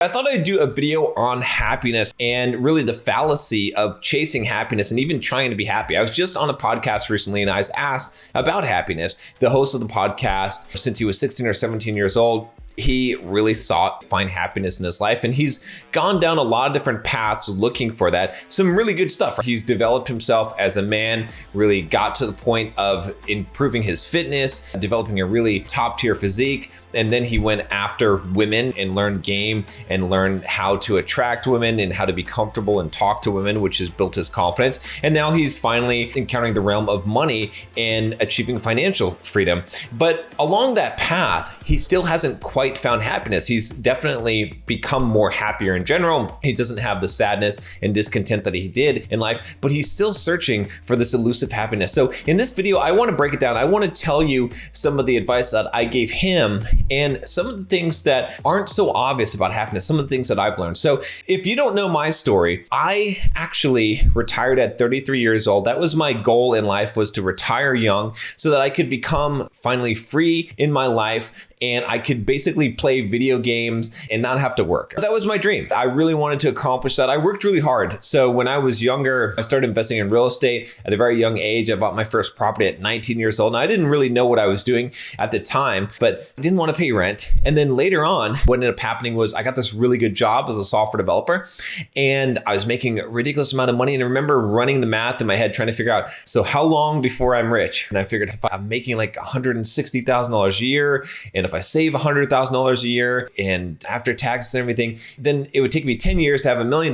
I thought I'd do a video on happiness and really the fallacy of chasing happiness and even trying to be happy. I was just on a podcast recently and I was asked about happiness. The host of the podcast, since he was 16 or 17 years old, he really sought to find happiness in his life. And he's gone down a lot of different paths looking for that. Some really good stuff. He's developed himself as a man, really got to the point of improving his fitness, developing a really top tier physique. And then he went after women and learned game and learned how to attract women and how to be comfortable and talk to women, which has built his confidence. And now he's finally encountering the realm of money and achieving financial freedom. But along that path, he still hasn't quite found happiness. He's definitely become more happier in general. He doesn't have the sadness and discontent that he did in life, but he's still searching for this elusive happiness. So in this video, I want to break it down. I want to tell you some of the advice that I gave him and some of the things that aren't so obvious about happiness, some of the things that I've learned. So if you don't know my story, I actually retired at 33 years old. That was my goal in life, was to retire young so that I could become finally free in my life and I could basically play video games and not have to work. That was my dream. I really wanted to accomplish that. I worked really hard. So when I was younger, I started investing in real estate at a very young age. I bought my first property at 19 years old. And I didn't really know what I was doing at the time, but I didn't want to pay rent. And then later on, what ended up happening was I got this really good job as a software developer and I was making a ridiculous amount of money. And I remember running the math in my head, trying to figure out, so how long before I'm rich? And I figured if I'm making like $160,000 a year, and if I save $100,000 a year and after taxes and everything, then it would take me 10 years to have $1 million,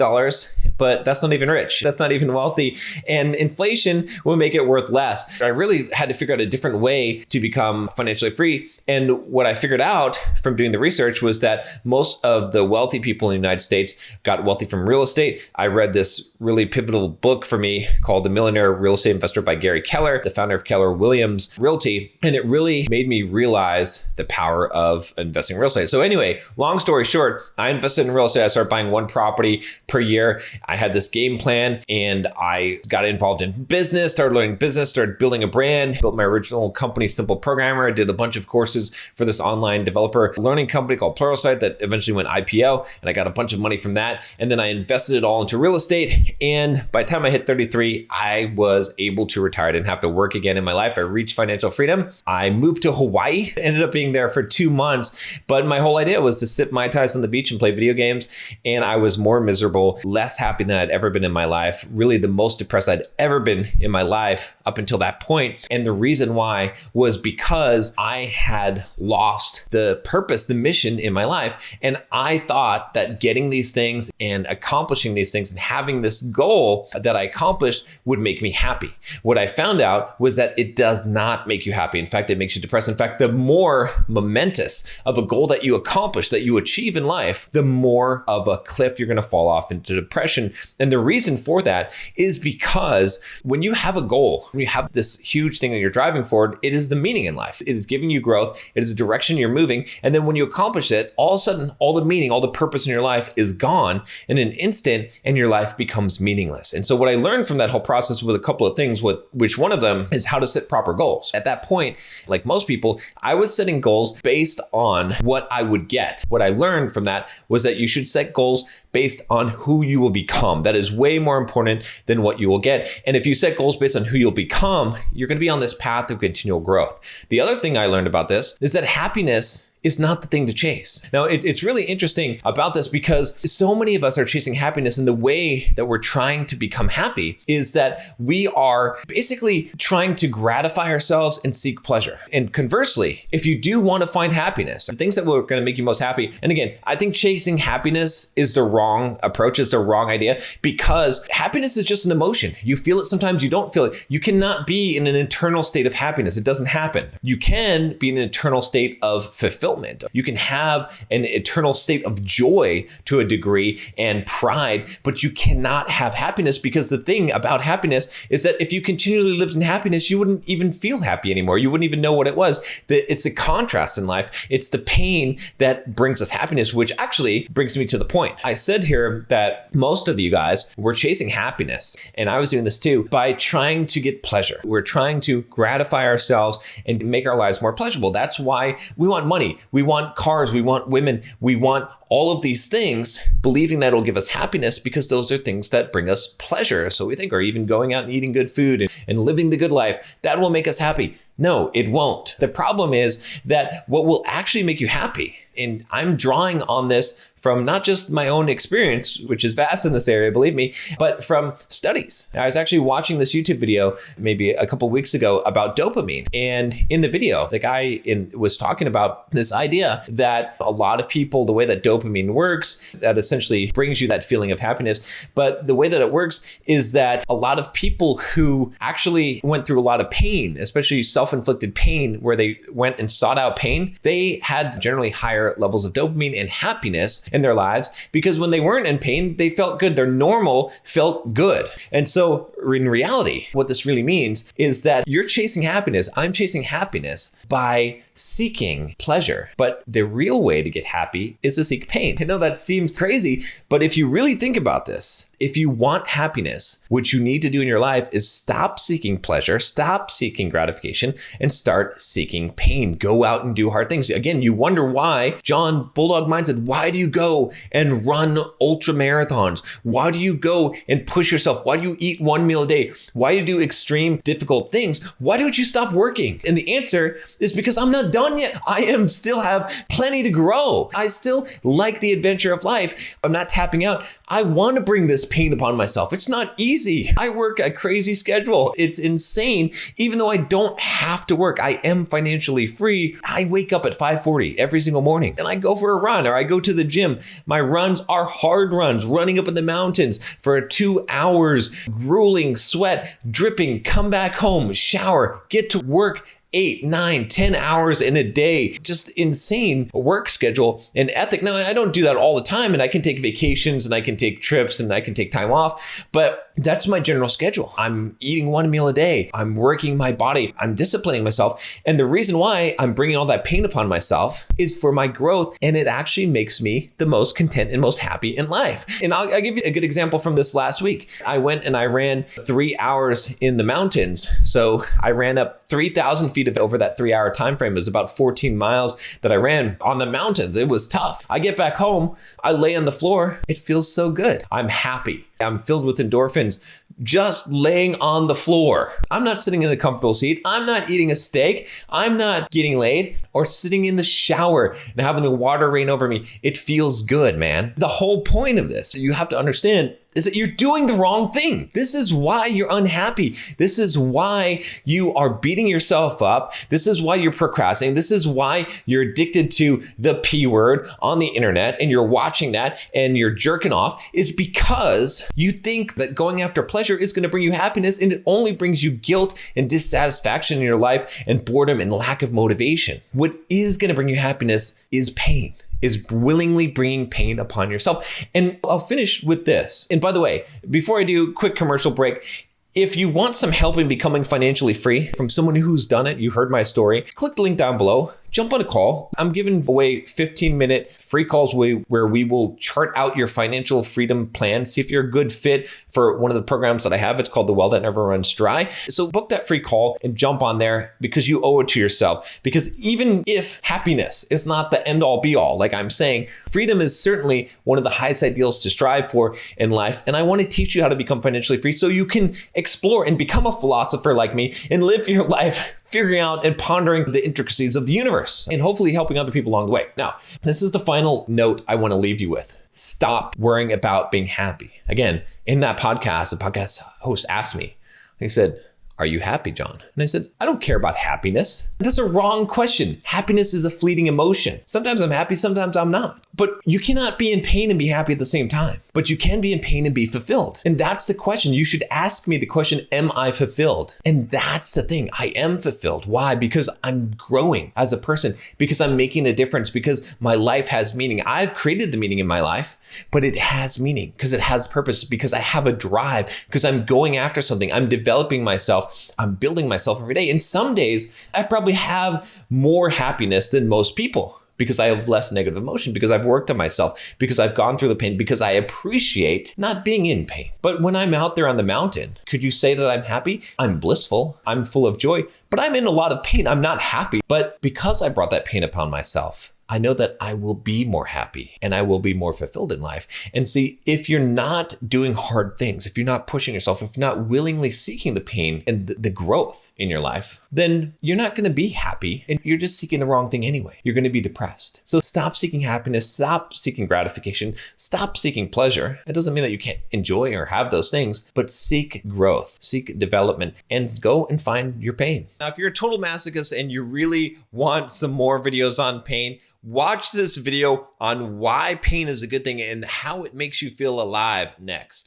but that's not even rich. That's not even wealthy. And inflation will make it worth less. I really had to figure out a different way to become financially free. And what I figured out from doing the research was that most of the wealthy people in the United States got wealthy from real estate. I read this really pivotal book for me called The Millionaire Real Estate Investor by Gary Keller, the founder of Keller Williams Realty. And it really made me realize the power of investing in real estate. So anyway, long story short, I invested in real estate. I started buying one property per year. I had this game plan and I got involved in business, started learning business, started building a brand, built my original company, Simple Programmer. I did a bunch of courses for this online developer learning company called Pluralsight that eventually went IPO. And I got a bunch of money from that. And then I invested it all into real estate. And by the time I hit 33, I was able to retire. I didn't have to work again in my life. I reached financial freedom. I moved to Hawaii, ended up being there for 2 months. But my whole idea was to sip Mai Tais on the beach and play video games. And I was more miserable, less happy than I'd ever been in my life, really the most depressed I'd ever been in my life up until that point. And the reason why was because I had lost the purpose, the mission in my life. And I thought that getting these things and accomplishing these things and having this goal that I accomplished would make me happy. What I found out was that it does not make you happy. In fact, it makes you depressed. In fact, the more momentous of a goal that you accomplish, that you achieve in life, the more of a cliff you're going to fall off into depression. And the reason for that is because when you have a goal, when you have this huge thing that you're driving forward, it is the meaning in life. It is giving you growth. It is the direction you're moving. And then when you accomplish it, all of a sudden, all the meaning, all the purpose in your life is gone in an instant and your life becomes meaningless. And so what I learned from that whole process was a couple of things, which one of them is how to set proper goals. At that point, like most people, I was setting goals based on what I would get. What I learned from that was that you should set goals based on who you will become. That is way more important than what you will get. And if you set goals based on who you'll become, you're going to be on this path of continual growth. The other thing I learned about this is that happiness is not the thing to chase. Now, it's really interesting about this because so many of us are chasing happiness, and the way that we're trying to become happy is that we are basically trying to gratify ourselves and seek pleasure. And conversely, if you do want to find happiness, things that are going to make you most happy, and again, I think chasing happiness is the wrong approach, it's the wrong idea, because happiness is just an emotion. You feel it sometimes, you don't feel it. You cannot be in an internal state of happiness. It doesn't happen. You can be in an internal state of fulfillment. You can have an eternal state of joy to a degree and pride, but you cannot have happiness, because the thing about happiness is that if you continually lived in happiness, you wouldn't even feel happy anymore. You wouldn't even know what it was. It's a contrast in life. It's the pain that brings us happiness, which actually brings me to the point. I said here that most of you guys were chasing happiness, and I was doing this too, by trying to get pleasure. We're trying to gratify ourselves and make our lives more pleasurable. That's why we want money. We want cars, we want women, we want all of these things, believing that it'll give us happiness because those are things that bring us pleasure. So we think, or even going out and eating good food and living the good life, that will make us happy. No, it won't. The problem is that what will actually make you happy, and I'm drawing on this from not just my own experience, which is vast in this area, believe me, but from studies. I was actually watching this YouTube video maybe a couple weeks ago about dopamine. And in the video, the guy was talking about this idea that a lot of people, the way that dopamine works, that essentially brings you that feeling of happiness. But the way that it works is that a lot of people who actually went through a lot of pain, especially self-inflicted pain, where they went and sought out pain, they had generally higher levels of dopamine and happiness in their lives, because when they weren't in pain, they felt good. Their normal felt good. And so in reality, what this really means is that you're chasing happiness. I'm chasing happiness by seeking pleasure. But the real way to get happy is to seek pain. I know that seems crazy, but if you really think about this, if you want happiness, what you need to do in your life is stop seeking pleasure, stop seeking gratification, and start seeking pain. Go out and do hard things. Again, you wonder why, John, Bulldog Mindset, why do you go and run ultra marathons? Why do you go and push yourself? Why do you eat one meal a day? Why do you do extreme, difficult things? Why don't you stop working? And the answer is because I'm not done yet. I still have plenty to grow. I still like the adventure of life. I'm not tapping out. I want to bring this pain upon myself. It's not easy. I work a crazy schedule. It's insane. Even though I don't have to work, I am financially free. I wake up at 5:40 every single morning and I go for a run, or I go to the gym. My runs are hard runs, running up in the mountains for 2 hours, grueling sweat, dripping, come back home, shower, get to work, 8, 9, 10 hours in a day. Just insane work schedule and ethic. Now, I don't do that all the time, and I can take vacations and I can take trips and I can take time off, but that's my general schedule. I'm eating one meal a day. I'm working my body. I'm disciplining myself. And the reason why I'm bringing all that pain upon myself is for my growth. And it actually makes me the most content and most happy in life. And I'll give you a good example from this last week. I went and I ran 3 hours in the mountains. So I ran up 3,000 feet over that 3-hour time frame. It was about 14 miles that I ran on the mountains. It was tough. I get back home, I lay on the floor. It feels so good. I'm happy. I'm filled with endorphins just laying on the floor. I'm not sitting in a comfortable seat. I'm not eating a steak. I'm not getting laid or sitting in the shower and having the water rain over me. It feels good, man. The whole point of this, you have to understand, is that you're doing the wrong thing. This is why you're unhappy. This is why you are beating yourself up. This is why you're procrastinating. This is why you're addicted to the P word on the internet and you're watching that and you're jerking off, is because you think that going after pleasure is going to bring you happiness, and it only brings you guilt and dissatisfaction in your life and boredom and lack of motivation. What is going to bring you happiness is pain. Is willingly bringing pain upon yourself. And I'll finish with this. And by the way, before I do, quick commercial break. If you want some help in becoming financially free from someone who's done it, you heard my story, click the link down below. Jump on a call. I'm giving away 15-minute free calls where we will chart out your financial freedom plan. See if you're a good fit for one of the programs that I have. It's called The Well That Never Runs Dry. So book that free call and jump on there, because you owe it to yourself. Because even if happiness is not the end all be all, like I'm saying, freedom is certainly one of the highest ideals to strive for in life. And I want to teach you how to become financially free so you can explore and become a philosopher like me and live your life figuring out and pondering the intricacies of the universe and hopefully helping other people along the way. Now, this is the final note I want to leave you with. Stop worrying about being happy. Again, in that podcast, the podcast host asked me, he said, "Are you happy, John?" And I said, "I don't care about happiness." That's a wrong question. Happiness is a fleeting emotion. Sometimes I'm happy, sometimes I'm not. But you cannot be in pain and be happy at the same time. But you can be in pain and be fulfilled. And that's the question. You should ask me the question, am I fulfilled? And that's the thing. I am fulfilled. Why? Because I'm growing as a person, because I'm making a difference, because my life has meaning. I've created the meaning in my life, but it has meaning because it has purpose, because I have a drive, because I'm going after something. I'm developing myself. I'm building myself every day. And some days I probably have more happiness than most people, because I have less negative emotion, because I've worked on myself, because I've gone through the pain, because I appreciate not being in pain. But when I'm out there on the mountain, could you say that I'm happy? I'm blissful. I'm full of joy, but I'm in a lot of pain. I'm not happy. But because I brought that pain upon myself, I know that I will be more happy and I will be more fulfilled in life. And see, if you're not doing hard things, if you're not pushing yourself, if you're not willingly seeking the pain and the growth in your life, then you're not going to be happy and you're just seeking the wrong thing anyway. You're going to be depressed. So stop seeking happiness, stop seeking gratification, stop seeking pleasure. It doesn't mean that you can't enjoy or have those things, but seek growth, seek development, and go and find your pain. Now, if you're a total masochist and you really want some more videos on pain, watch this video on why pain is a good thing and how it makes you feel alive next.